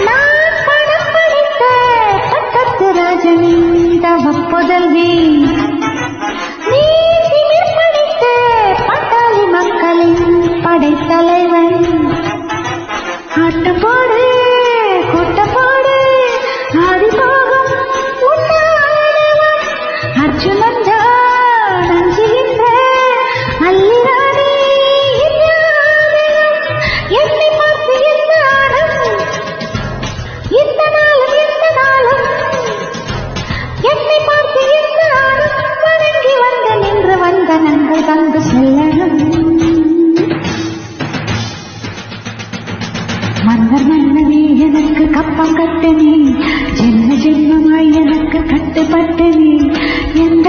நான் படம் படித்த பட்டத்து ராஜனி தவப்புதல்வி நீ திமிர் படித்த பட்டாளி மக்களின் படைத்தலைவன் ஆட்டம் போடு கூட்டம் போடு ஆதிபாகம் உன்னானவன் அர்ஜுனன் தான் அஞ்சுகின்ற அல்லிராணி என்னை பார்த்து இந்த ஆடம் இந்த நாளும் என்னை பார்த்து இந்த ஆடம் வணங்கி வந்த நின்று வந்த நங்கள் தந்து செல்லணும் மன்னர் மன்னனே எனக்கு கப்பம் கட்டு நீ ஜென்ம ஜென்மமாய் எனக்கு கட்டுப்பட்டு நீ எந்த